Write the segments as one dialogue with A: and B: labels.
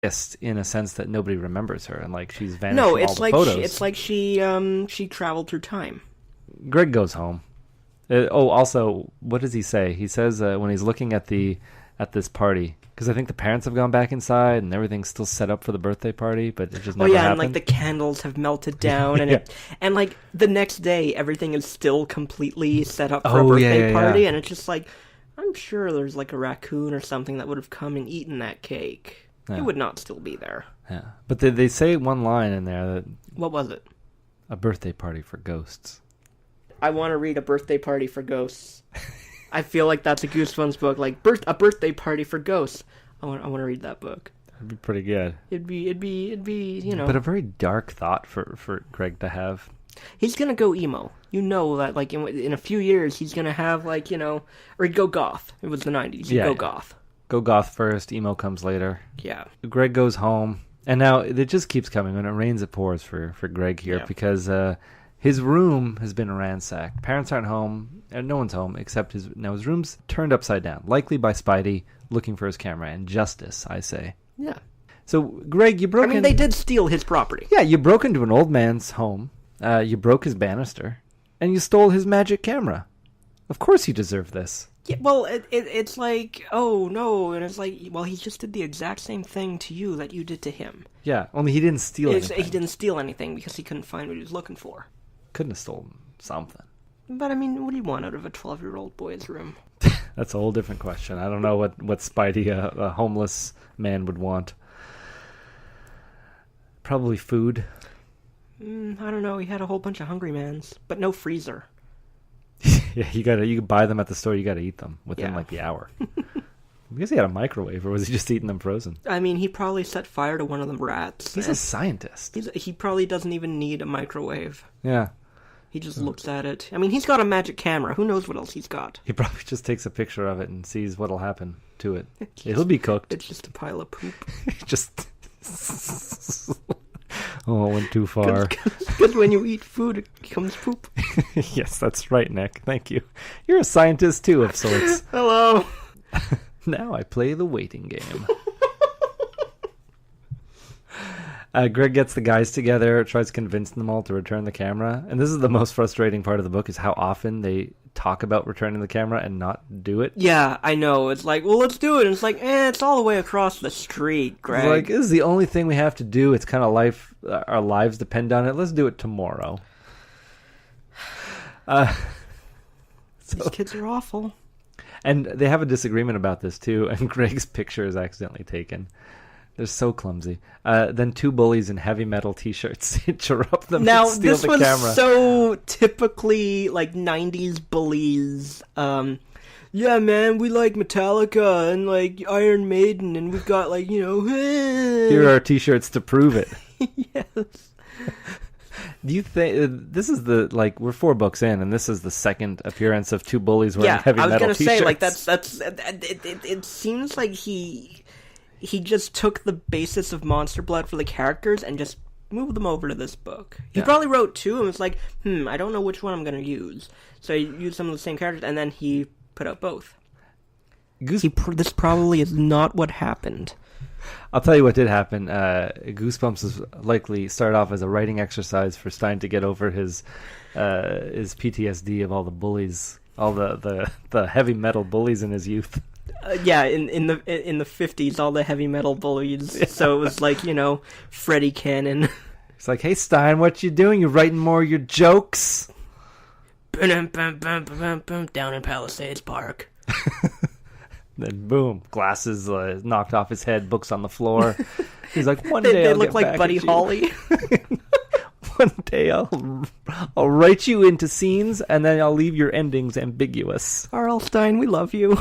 A: exist in a sense that nobody remembers her and like she's vanished
B: No,
A: from
B: it's
A: all the
B: like
A: photos.
B: it's like she traveled through time.
A: Greg goes home. Also, what does he say? He says when he's looking at this party, because I think the parents have gone back inside and everything's still set up for the birthday party, but it just never happened.
B: And like the candles have melted down, and and like the next day everything is still completely set up for a birthday party, and it's just like, I'm sure there's like a raccoon or something that would have come and eaten that cake. It would not still be there.
A: Yeah, but they say one line in there that...
B: What was it?
A: A birthday party for ghosts.
B: I want to read A Birthday Party for Ghosts. I feel like that's a Goosebumps book, like a birthday party for ghosts. I want to read that book.
A: That'd be pretty good.
B: It'd be, you know.
A: But a very dark thought for Greg to have.
B: He's gonna go emo. You know that, like in a few years, he's gonna have like, you know, or he'd go goth. It was the 90s. He'd go goth.
A: Go goth first. Emo comes later.
B: Yeah.
A: Greg goes home, and now it just keeps coming. When it rains, it pours for Greg here because his room has been ransacked. Parents aren't home, and no one's home except his room's turned upside down, likely by Spidey looking for his camera. And justice, I say.
B: Yeah.
A: So, Greg, you broke in...
B: I mean, they did steal his property.
A: Yeah, you broke into an old man's home, you broke his banister, and you stole his magic camera. Of course you deserve this.
B: Yeah, well, it's like, oh, no, and it's like, well, he just did the exact same thing to you that you did to him.
A: Yeah, only he didn't steal anything.
B: He didn't steal anything because he couldn't find what he was looking for.
A: Couldn't have stolen something.
B: But, I mean, what do you want out of a 12-year-old boy's room?
A: That's a whole different question. I don't know what Spidey, a homeless man, would want. Probably food.
B: I don't know. He had a whole bunch of Hungry Mans, but no freezer.
A: Yeah, you can buy them at the store. You gotta eat them within like the hour. I guess he had a microwave, or was he just eating them frozen?
B: I mean, he probably set fire to one of them rats.
A: He's a scientist.
B: He probably doesn't even need a microwave.
A: Yeah.
B: He just looks at it. I mean, he's got a magic camera. Who knows what else he's got?
A: He probably just takes a picture of it and sees what'll happen to it. It'll be cooked.
B: It's just a pile of poop.
A: Just... Oh, it went too far.
B: Because when you eat food, it becomes poop.
A: Yes, that's right, Nick. Thank you. You're a scientist, too, of sorts.
B: Hello.
A: Now I play the waiting game. Greg gets the guys together, tries convincing them all to return the camera. And this is the most frustrating part of the book, is how often they talk about returning the camera and not do it.
B: Yeah, I know. It's like, well, let's do it. And it's like, it's all the way across the street, Greg.
A: It's like, this is the only thing we have to do. It's kind of our lives depend on it. Let's do it tomorrow.
B: These kids are awful.
A: And they have a disagreement about this, too. And Greg's picture is accidentally taken. They're so clumsy. Then two bullies in heavy metal t-shirts interrupt them and steal the camera. Now, this was
B: so typically, like, 90s bullies. Yeah, man, we like Metallica and, like, Iron Maiden, and we've got, like, you know...
A: Here are our t-shirts to prove it.
B: Yes.
A: Do you think... this is we're 4 books in, and this is the second appearance of two bullies wearing heavy metal t-shirts.
B: Yeah, I was gonna say, like, it seems like he just took the basis of Monster Blood for the characters and just moved them over to this book. He probably wrote 2 and was like, I don't know which one I'm going to use. So he used some of the same characters, and then he put out both. This probably is not what happened.
A: I'll tell you what did happen. Goosebumps was likely started off as a writing exercise for Stein to get over his PTSD of all the bullies, all the heavy metal bullies in his youth.
B: In the 50s, all the heavy metal bullies. Yeah. So it was like, you know, Freddie Cannon.
A: It's like, hey Stein, what you doing? You writing more of your jokes?
B: Down in Palisades Park.
A: Then boom, glasses knocked off his head, books on the floor. He's like, one day
B: they
A: I'll
B: look
A: get
B: like
A: back
B: Buddy
A: at you.
B: Holly.
A: One day I'll write you into scenes, and then I'll leave your endings ambiguous.
B: R.L. Stein, we love you.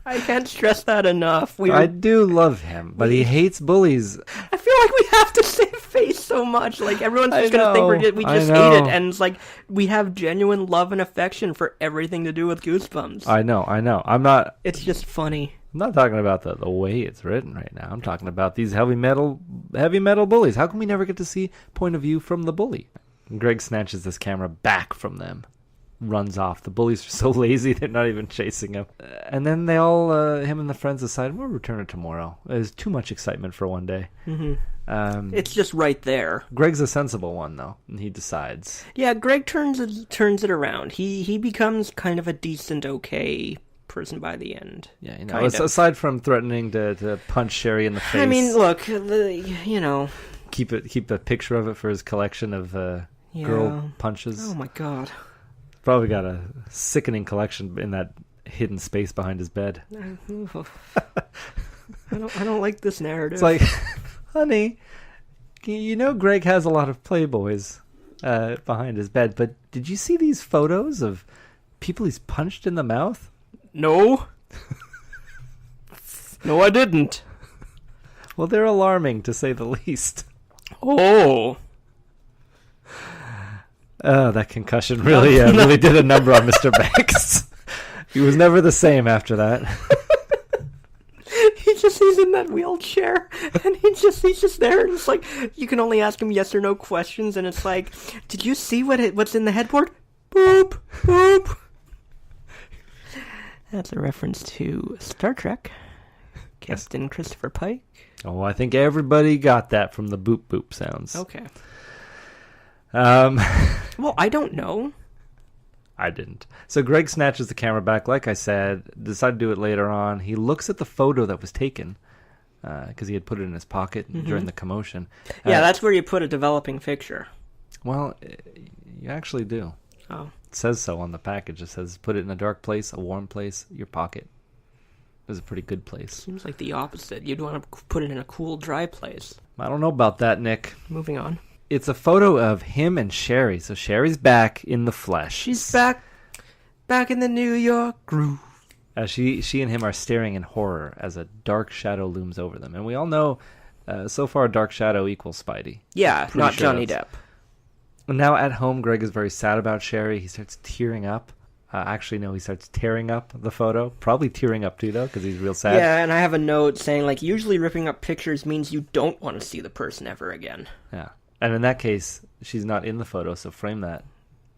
B: I can't stress that enough.
A: I do love him, but he hates bullies.
B: I feel like we have to save face so much. Like, everyone's just going to think we just hate it. And it's like, we have genuine love and affection for everything to do with Goosebumps.
A: I know.
B: It's just funny.
A: I'm not talking about the way it's written right now. I'm talking about these heavy metal bullies. How can we never get to see point of view from the bully? And Greg snatches this camera back from them. runs off. The bullies are so lazy they're not even chasing him. And then they all, him and the friends decide, we'll return it tomorrow. There's too much excitement for one day.
B: Mm-hmm. It's just right there.
A: Greg's a sensible one, though, and he decides.
B: Yeah, Greg turns it around. He becomes kind of a decent, okay person by the end.
A: Yeah, you know, aside from threatening to punch Shari in the face.
B: I mean, look,
A: keep a picture of it for his collection of girl punches.
B: Oh my god.
A: Probably got a sickening collection in that hidden space behind his bed.
B: I don't like this narrative.
A: It's like, honey, you know Greg has a lot of Playboys behind his bed, but did you see these photos of people he's punched in the mouth?
B: No. No, I didn't.
A: Well, they're alarming, to say the least.
B: Oh.
A: Oh, that concussion really did a number on Mr. Banks. He was never the same after that.
B: He's in that wheelchair, and he's just there, and it's like, you can only ask him yes or no questions, and it's like, did you see what's in the headboard? Boop, boop. That's a reference to Star Trek. Captain Christopher Pike.
A: Oh, I think everybody got that from the boop boop sounds.
B: Okay. Well, I don't know.
A: I didn't. So Greg snatches the camera back, like I said, decided to do it later on. He looks at the photo that was taken, because he had put it in his pocket during the commotion.
B: Yeah, that's where you put a developing picture.
A: Well, you actually do.
B: Oh.
A: It says so on the package. It says, put it in a dark place, a warm place, your pocket. It was a pretty good place.
B: Seems like the opposite. You'd want to put it in a cool, dry place.
A: I don't know about that, Nick.
B: Moving on.
A: It's a photo of him and Shari. So Shari's back in the flesh.
B: She's back in the New York groove.
A: She and him are staring in horror as a dark shadow looms over them. And we all know, so far, dark shadow equals Spidey.
B: Yeah, not Johnny Depp.
A: Now at home, Greg is very sad about Shari. He starts tearing up. Actually, no, he starts tearing up the photo. Probably tearing up too, though, because he's real sad.
B: Yeah, and I have a note saying, like, usually ripping up pictures means you don't want to see the person ever again.
A: Yeah. And in that case, she's not in the photo, so frame that.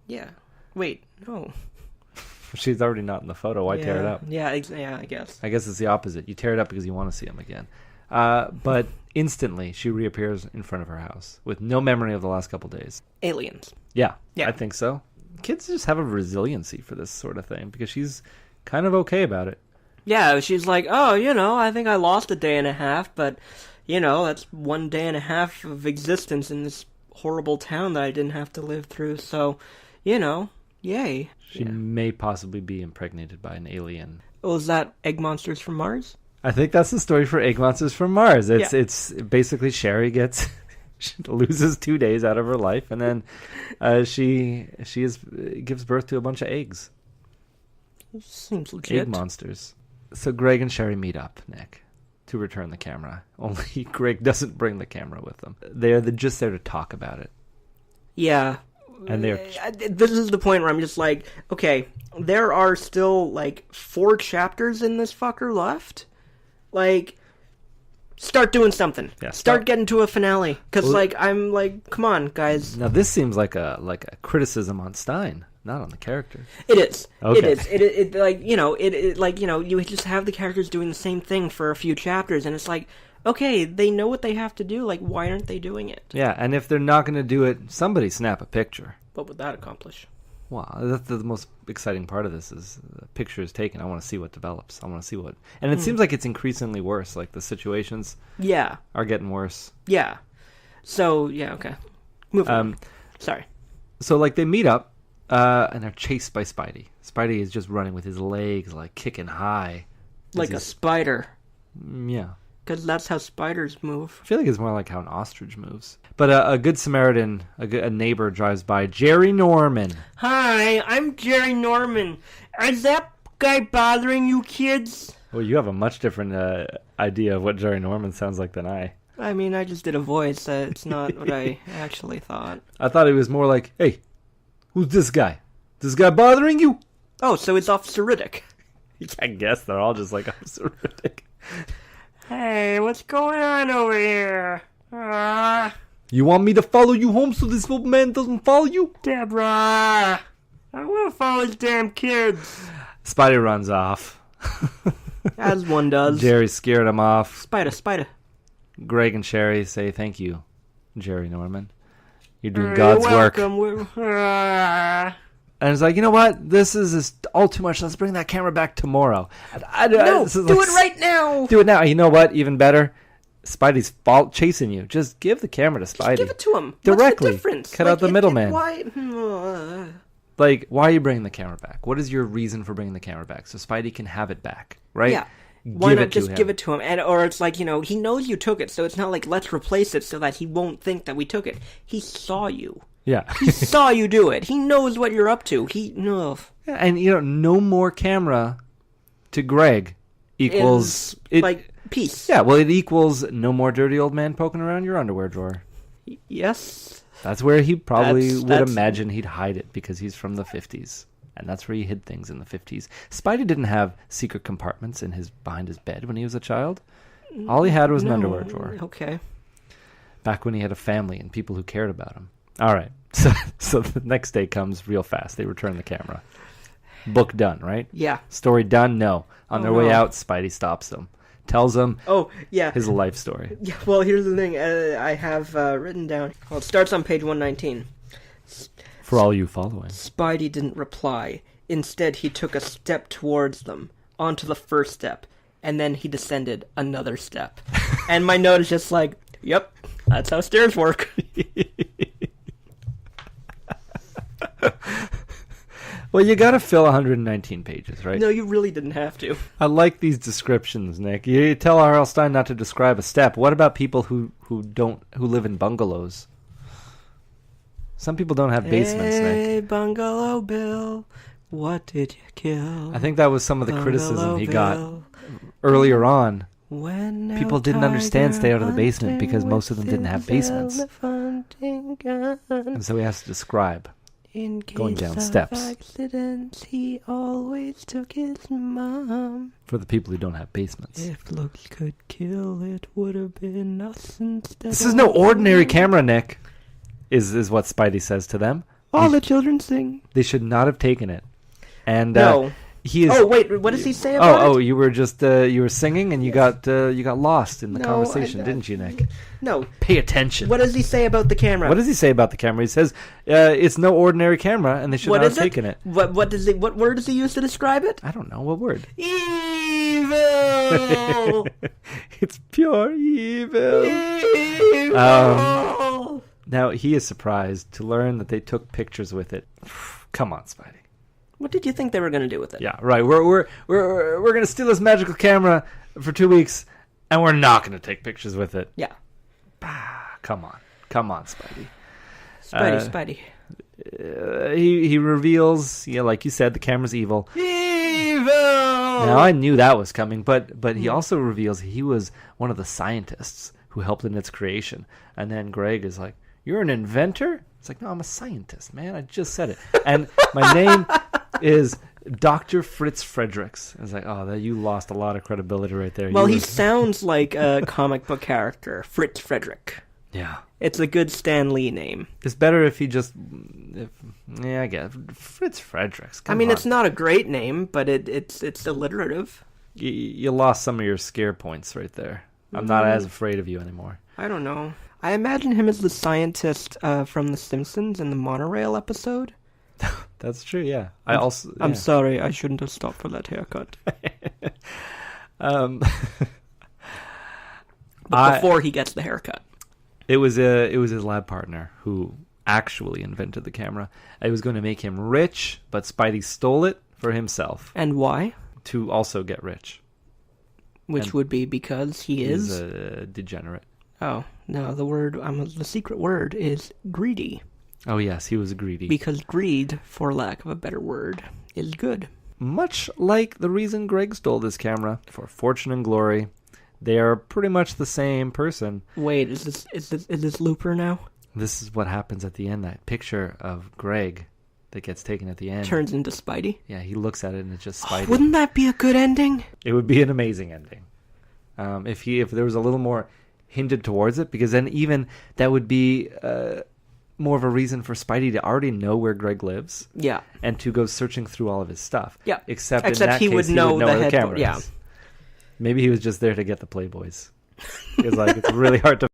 B: Yeah. Wait, no.
A: She's already not in the photo. Why tear it up?
B: Yeah, I guess.
A: I guess it's the opposite. You tear it up because you want to see him again. But instantly, she reappears in front of her house with no memory of the last couple days.
B: Aliens.
A: Yeah, I think so. Kids just have a resiliency for this sort of thing because she's kind of okay about it.
B: Yeah, she's like, oh, I think I lost a day and a half, but, that's 1 day and a half of existence in this horrible town that I didn't have to live through, so, yay.
A: She may possibly be impregnated by an alien.
B: Oh, is that Egg Monsters from Mars?
A: I think that's the story for Egg Monsters from Mars. It's basically Shari she loses 2 days out of her life, and then she gives birth to a bunch of eggs.
B: Seems legit.
A: Egg monsters. So Greg and Shari meet up, Nick, to return the camera. Only Greg doesn't bring the camera with them. They're just there to talk about it.
B: Yeah.
A: And
B: this is the point where I'm just like, okay, there are still, 4 chapters in this fucker left. Start doing something. Yeah, start getting to a finale. Because, I'm like, come on, guys.
A: Now, this seems like a criticism on Stein, not on the character.
B: It is.
A: Okay.
B: It is. You just have the characters doing the same thing for a few chapters, and it's like, okay, they know what they have to do. Why aren't they doing it?
A: Yeah, and if they're not going to do it, somebody snap a picture.
B: What would that accomplish?
A: Wow, that's the most exciting part of this is the picture is taken. I want to see what develops. I want to see what... And it seems like it's increasingly worse. The situations are getting worse.
B: Yeah. So, okay. Move on. Sorry.
A: So, they meet up, and they're chased by Spidey. Spidey is just running with his legs, kicking high.
B: Like a spider.
A: Yeah.
B: Because that's how spiders move.
A: I feel like it's more like how an ostrich moves. But a good Samaritan, a neighbor drives by. Jerry Norman.
B: Hi, I'm Jerry Norman. Is that guy bothering you kids?
A: Well, you have a much different idea of what Jerry Norman sounds like than I.
B: I mean, I just did a voice. It's not what I actually thought.
A: I thought it was more like, hey, who's this guy? This guy bothering you?
B: Oh, so it's Officer Riddick.
A: I guess they're all just like Officer Riddick.
B: Hey, what's going on over here?
A: You want me to follow you home so this old man doesn't follow you?
B: Deborah! I want to follow his damn kids.
A: Spidey runs off.
B: As one does.
A: Jerry scared him off.
B: Spider.
A: Greg and Shari say thank you, Jerry Norman. You're doing God's work. And it's like, you know what? This is all too much. Let's bring that camera back tomorrow.
B: No, do it right now.
A: Do it now. You know what? Even better. Spidey's chasing you. Just give the camera to Spidey.
B: Just give it to him.
A: Directly.
B: What's the difference?
A: Cut out the middleman.
B: Why?
A: Why are you bringing the camera back? What is your reason for bringing the camera back? So Spidey can have it back, right?
B: Yeah. Why not just give it to him? Or it's like, he knows you took it, so it's not like, let's replace it so that he won't think that we took it. He saw you.
A: Yeah.
B: He saw you do it. He knows what you're up to.
A: And, no more camera to Greg equals...
B: peace.
A: Yeah, well, it equals no more dirty old man poking around your underwear drawer.
B: Yes.
A: That's where he probably would imagine he'd hide it, because he's from the 50s. And that's where he hid things in the 50s. Spidey didn't have secret compartments behind his bed when he was a child. All he had was an underwear drawer.
B: Okay.
A: Back when he had a family and people who cared about him. All right. So the next day comes real fast. They return the camera. Book done, right?
B: Yeah.
A: Story done? No. On their way out, Spidey stops them. Tells them his life story.
B: Yeah, well, here's the thing. I have written down. Well, it starts on page 119.
A: For all you following.
B: Spidey didn't reply. Instead, he took a step towards them, onto the first step, and then he descended another step. And my note is just like, yep, that's how stairs work.
A: Well, you gotta fill 119 pages, right?
B: No, you really didn't have to.
A: I like these descriptions, Nick. You tell R.L. Stine not to describe a step. What about people who live in bungalows? Some people don't have basements, Nick.
B: Hey, Bungalow Bill, what did you kill?
A: I think that was some of the criticism he got earlier on. People didn't understand stay out of the basement because most of them didn't have basements. And so he has to describe.
B: In case
A: going down
B: of
A: steps.
B: Accidents, he always took his mom.
A: For the people who don't have basements.
B: If looks could kill, it would have been us instead.
A: This is no ordinary camera, Nick. Is what Spidey says to them.
B: All the children sing.
A: They should not have taken it. And
B: no.
A: He is.
B: Oh wait, what does he say about it?
A: Oh, you were just you were singing and you got lost in the conversation, didn't you, Nick?
B: No.
A: Pay attention.
B: What does he say about the camera?
A: What does he say about the camera? He says it's no ordinary camera, and they should not have taken it.
B: What word does he use to describe it?
A: I don't know. What word?
B: Evil.
A: It's pure evil. Now he is surprised to learn that they took pictures with it. Come on, Spidey.
B: What did you think they were going to do with it?
A: Yeah, right. We're going to steal this magical camera for 2 weeks, and we're not going to take pictures with it.
B: Yeah.
A: Come on, Spidey.
B: Spidey.
A: He reveals, like you said, the camera's evil.
B: Evil.
A: Now I knew that was coming, but he also reveals he was one of the scientists who helped in its creation. And then Greg is like, "You're an inventor?" It's like, "No, I'm a scientist, man. I just said it." And my name is Dr. Fritz Fredericks. I was like, oh, you lost a lot of credibility right there.
B: Well, he sounds like a comic book character, Fritz Frederick.
A: Yeah.
B: It's a good Stan Lee name.
A: It's better if he just... I guess. Fritz Fredericks. Come on.
B: It's not a great name, but it's alliterative.
A: You lost some of your scare points right there. I'm not as afraid of you anymore.
B: I don't know. I imagine him as the scientist from The Simpsons in the monorail episode.
A: That's true, yeah.
B: I'm sorry, I shouldn't have stopped for that haircut. But before he gets the haircut.
A: It was his lab partner who actually invented the camera. It was going to make him rich, but Spidey stole it for himself.
B: And why?
A: To also get rich.
B: Which would be because he's
A: a degenerate.
B: Oh, no, the secret word is greedy.
A: Oh, yes, he was greedy.
B: Because greed, for lack of a better word, is good.
A: Much like the reason Greg stole this camera, for fortune and glory. They are pretty much the same person.
B: Wait, is this Looper now?
A: This is what happens at the end. That picture of Greg that gets taken at the end
B: turns into Spidey.
A: Yeah, he looks at it and it's just Spidey.
B: Wouldn't that be a good ending?
A: It would be an amazing ending. If there was a little more hinted towards it, because then even that would be more of a reason for Spidey to already know where Greg lives.
B: Yeah.
A: And to go searching through all of his stuff.
B: Yeah.
A: Except in that
B: he
A: case,
B: would
A: he
B: know
A: would know
B: the
A: where the
B: head.
A: camera
B: Yeah.
A: is. Maybe he was just there to get the Playboys. It's like, it's really hard to